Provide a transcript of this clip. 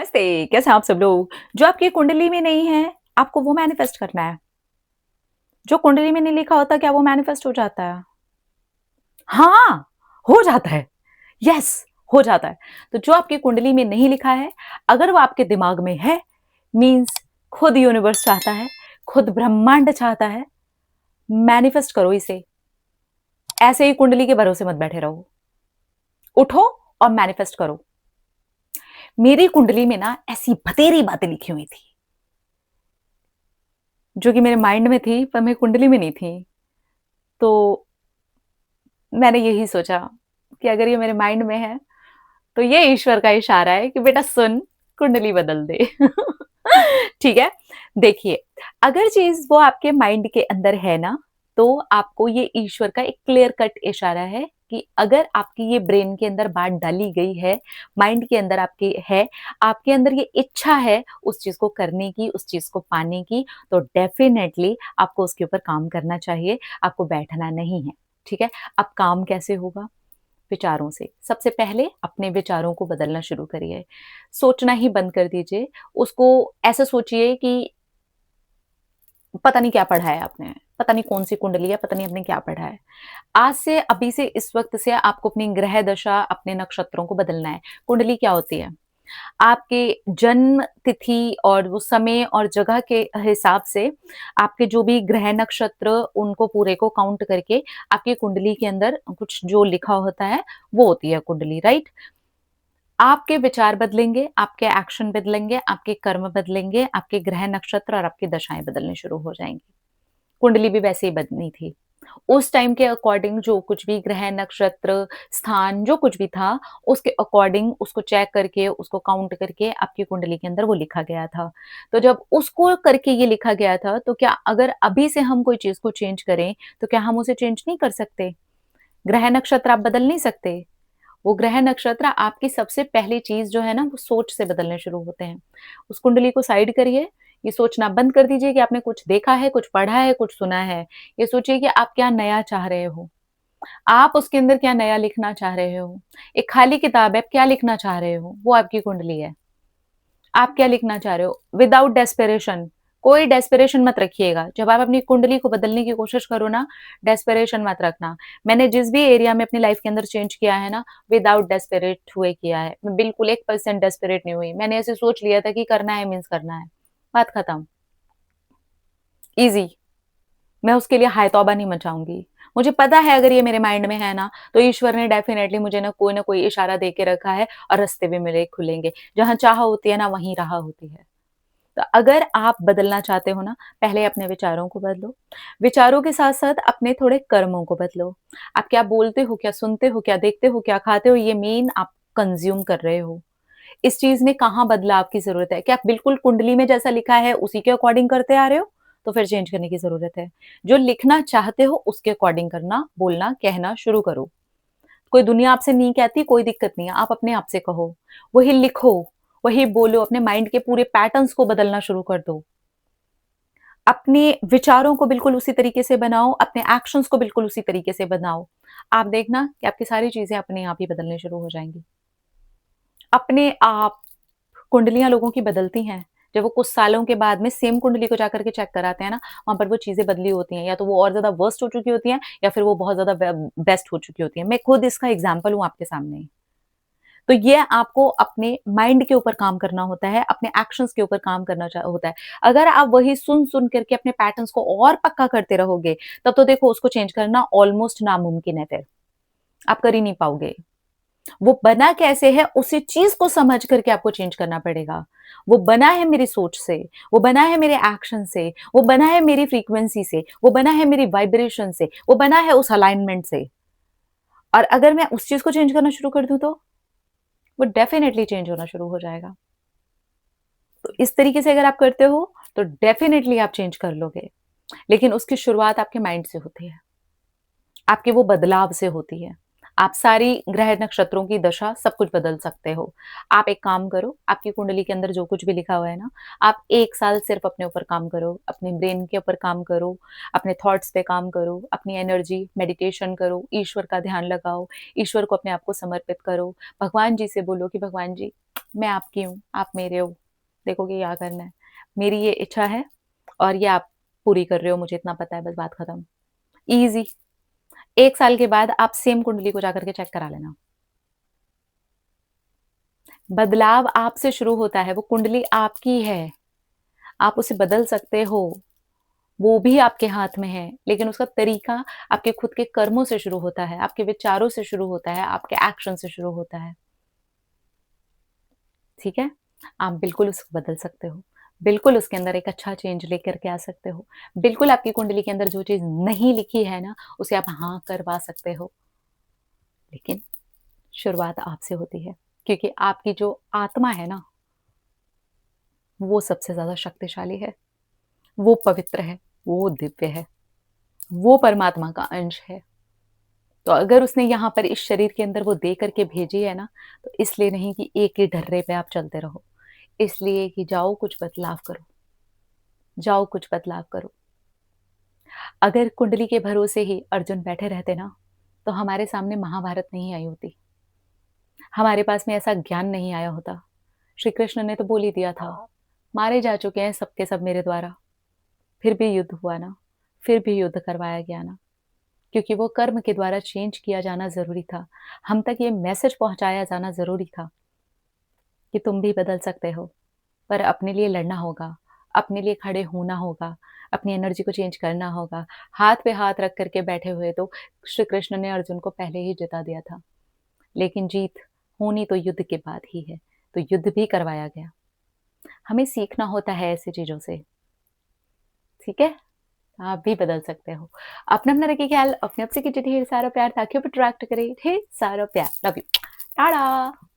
नमस्ते, कैसे हैं आप सब लोग? जो आपकी कुंडली में नहीं है, आपको वो मैनिफेस्ट करना है। जो कुंडली में नहीं लिखा होता, क्या वो मैनिफेस्ट हो जाता है? हाँ, हो जाता है। यस, हो जाता है। तो जो आपकी कुंडली में नहीं लिखा है, अगर वो आपके दिमाग में है, मीन्स खुद यूनिवर्स चाहता है, खुद ब्रह्मांड चाहता है, मैनिफेस्ट करो इसे। ऐसे ही कुंडली के भरोसे मत बैठे रहो। उठो और मैनिफेस्ट करो। मेरी कुंडली में ना ऐसी बतेरी बातें लिखी हुई थी, जो कि मेरे माइंड में थी, पर मेरी कुंडली में नहीं थी। तो मैंने यही सोचा कि अगर ये मेरे माइंड में है, तो ये ईश्वर का इशारा है कि बेटा सुन, कुंडली बदल दे। ठीक है? देखिए, अगर चीज़ वो आपके माइंड के अंदर है ना, तो आपको ये ईश्वर का एक क्लियर कट इशारा है कि अगर आपकी ये ब्रेन के अंदर बात डाली गई है, माइंड के अंदर आपके है, आपके अंदर ये इच्छा है उस चीज़ को करने की, उस चीज़ को पाने की, तो डेफ़िनेटली आपको उसके ऊपर काम करना चाहिए, आपको बैठना नहीं है। ठीक है? अब काम कैसे होगा? विचारों से। सबसे पहले अपने विचारों को बदलना शुरू करिए। सोचना ही बंद कर दीजिए। उसको ऐसा सोचिए कि पता नहीं क्या पढ़ा है आपने, पता नहीं कौन-सी कुंडली है, पता नहीं आपने क्या पढ़ा है। आज से, अभी से, इस वक़्त से आपको अपनी ग्रह दशा, अपने नक्षत्रों को बदलना है। कुंडली क्या होती है? आपके जन्म तिथि और वो समय और जगह के हिसाब से आपके जो भी ग्रह नक्षत्र उनको पूरे को काउंट करके आपकी कुंडली के अंदर कुछ जो लिखा होता है, वो होती है कुंडली, राइट? आपके विचार बदलेंगे, आपके एक्शन बदलेंगे, आपके कर्म बदलेंगे, आपके ग्रह नक्षत्र और आपकी दशाएँ बदलनी शुरू हो जाएँगी। कुंडली भी वैसे ही बदनी थी। उस टाइम के अकॉर्डिंग जो कुछ भी ग्रह, नक्षत्र, स्थान जो कुछ भी था, उसके अकॉर्डिंग उसको चेक करके, उसको काउंट करके आपकी कुंडली के अंदर वो लिखा गया था। तो जब उसको करके ये लिखा गया था, तो क्या अगर अभी से हम कोई चीज़ को चेंज करें, तो क्या हम उसे चेंज नहीं कर सकते? ग्रह नक्षत्र आप बदल नहीं सकते। वो ग्रह नक्षत्र आपकी सबसे पहली चीज़ जो है ना, वो सोच से बदलने शुरू होते हैं। उस कुंडली को साइड करिए, ये सोचना बंद कर दीजिए कि आपने कुछ देखा है, कुछ पढ़ा है, कुछ सुना है। ये सोचिए कि आप क्या नया चाह रहे हो? आप उसके अंदर क्या नया लिखना चाह रहे हो? एक खाली किताब है, आप क्या लिखना चाह रहे हो? वो आपकी कुंडली है। आप क्या लिखना चाह रहे हो? विदाउट डेस्परेशन, कोई डेस्परेशन मत रखिएगा। जब आप अपनी कुंडली को बदलने की कोशिश करो ना, डेस्परेशन मत रखना। मैंने जिस भी एरिया में अपनी लाइफ के अंदर चेंज किया है ना, विदाउट डेस्परेट हुए किया है। मैं बिल्कुल 1% डेस्परेट नहीं हुई। मैंने ऐसे सोच लिया था कि करना है मीन्स करना है। बात खत्म। ईज़ी। मैं उसके लिए हाय तौबा नहीं मचाऊँगी। मुझे पता है अगर ये मेरे माइंड में है ना, तो ईश्वर ने डेफ़िनेटली मुझे ना कोई इशारा दे के रखा है और रास्ते भी मेरे खुलेंगे। जहाँ चाह होती है ना, वहीं राह होती है। तो अगर आप बदलना चाहते हो ना, पहले अपने विचारों को बदलो। विचारों के साथ-साथ अपने थोड़े कर्मों को बदलो। आप क्या बोलते हो, क्या सुनते हो, क्या देखते हो, क्या खाते हो, ये मेन आप कंज़्यूम कर रहे हो। इस चीज़ में कहाँ बदलाव की ज़रूरत है? क्या आप बिल्कुल कुंडली में जैसा लिखा है उसी के अकॉर्डिंग करते आ रहे हो? तो फिर चेंज करने की ज़रूरत है। जो लिखना चाहते हो उसके अकॉर्डिंग करना, बोलना, कहना शुरू करो। कोई दुनिया आपसे नहीं कहती, कोई दिक्कत नहीं है, आप अपने आप से कहो। वही लिखो, वही बोलो, अपने माइंड के पूरे पैटर्न्स को बदलना शुरू कर दो। अपने विचारों को बिल्कुल उसी तरीके से बनाओ, अपने एक्शंस को बिल्कुल उसी तरीके से बनाओ। आप देखना कि आपकी सारी चीज़ें अपने आप ही बदलने शुरू हो जाएँगी। अपने आप कुंडलियाँ लोगों की बदलती हैं। जब वो कुछ सालों के बाद में सेम कुंडली को जाकर के चेक कराते हैं ना, वहाँ पर वो चीज़ें बदली होती हैं। या तो वो और ज़्यादा वर्स्ट हो चुकी होती हैं या फिर वो बहुत ज़्यादा बेस्ट हो चुकी होती हैं। मैं खुद इसका एग्ज़ाम्पल हूँ आपके सामने। तो ये आपको अपने माइंड के ऊपर काम करना होता है, अपने एक्शंस के ऊपर काम करना होता है। अगर आप वही सुन-सुन करके अपने पैटर्न्स को और पक्का करते रहोगे, तब तो देखो उसको चेंज करना ऑलमोस्ट नामुमकिन है फिर। आप कर ही नहीं पाओगे। वो बना कैसे है, उसी चीज़ को समझ करके आपको चेंज करना पड़ेगा। वो बना है मेरी सोच से, वो बना है मेरे एक्शन से, वो बना है मेरी फ्रीक्वेंसी से, वो बना है मेरी वाइब्रेशन से, वो बना है उस अलाइनमेंट से। और अगर मैं उस चीज़ को चेंज करना शुरू कर दूँ तो? वो डेफ़िनिटली चेंज होना शुरू हो जाएगा। तो इस तरीके से अगर आप करते हो, तो डेफ़िनिटली आप चेंज कर लोगे। लेकिन उसकी शुरुआत आपके माइंड से होती है। आपके वो बदलाव से होती है। आप सारी ग्रह नक्षत्रों की दशा सब कुछ बदल सकते हो। आप एक काम करो, आपकी कुंडली के अंदर जो कुछ भी लिखा हुआ है ना, आप 1 साल सिर्फ़ अपने ऊपर काम करो, अपने ब्रेन के ऊपर काम करो, अपने थॉट्स पे काम करो, अपनी एनर्जी, मेडिटेशन करो, ईश्वर का ध्यान लगाओ, ईश्वर को अपने आप को समर्पित करो। भगवान जी से बोलो कि भगवान जी मैं आपकी हूँ, आप मेरे हो, देखो कि क्या करना है। मेरी ये इच्छा है और ये आप पूरी कर रहे हो, मुझे इतना पता है, बस बात खत्म। ईज़ी। 1 साल के बाद आप सेम कुंडली को जाकर के चेक करा लेना। बदलाव आपसे शुरू होता है, वो कुंडली आपकी है, आप उसे बदल सकते हो, वो भी आपके हाथ में है, लेकिन उसका तरीका आपके खुद के कर्मों से शुरू होता है, आपके विचारों से शुरू होता है, आपके एक्शन से शुरू होता है। ठीक है? आप बिल्कुल उसको बदल सकते हो। बिल्कुल उसके अंदर एक अच्छा चेंज लेकर के आ सकते हो। बिल्कुल आपकी कुंडली के अंदर जो चीज़ नहीं लिखी है ना, उसे आप हाँ करवा सकते हो। लेकिन शुरुआत आपसे होती है, क्योंकि आपकी जो आत्मा है ना, वो सबसे ज़्यादा शक्तिशाली है, वो पवित्र है, वो दिव्य है, वो परमात्मा का अंश है। तो अगर उसने यहाँ पर इस शरीर के अंदर वो दे करके भेजी है ना, तो इसलिए नहीं कि एक ही ढर्रे पे आप चलते रहो, इसलिए कि जाओ कुछ बदलाव करो, जाओ कुछ बदलाव करो। अगर कुंडली के भरोसे ही अर्जुन बैठे रहते ना, तो हमारे सामने महाभारत नहीं आई होती। हमारे पास में ऐसा ज्ञान नहीं आया होता। श्री कृष्ण ने तो बोल ही दिया था, मारे जा चुके हैं सब के सब मेरे द्वारा, फिर भी युद्ध हुआ ना, फिर भी युद्ध करवाया गया ना, क्योंकि वो कर्म के द्वारा चेंज किया जाना ज़रूरी था। हम तक ये मैसेज पहुँचाया जाना ज़रूरी था कि तुम भी बदल सकते हो, पर अपने लिए लड़ना होगा, अपने लिए खड़े होना होगा, अपनी एनर्जी को चेंज करना होगा। हाथ पे हाथ रख कर के बैठे हुए तो श्री कृष्ण ने अर्जुन को पहले ही जिता दिया था। लेकिन जीत होनी तो युद्ध के बाद ही है, तो युद्ध भी करवाया गया। हमें सीखना होता है ऐसी चीज़ों से, ठीक है? आप भी बदल सकते हो। अपना-अपना रखिए ख्याल, अपने आप से कीजिए ढेर सारा प्यार ताकि आप अट्रैक्ट करें ढेर सारा प्यार। Love you. टाटा।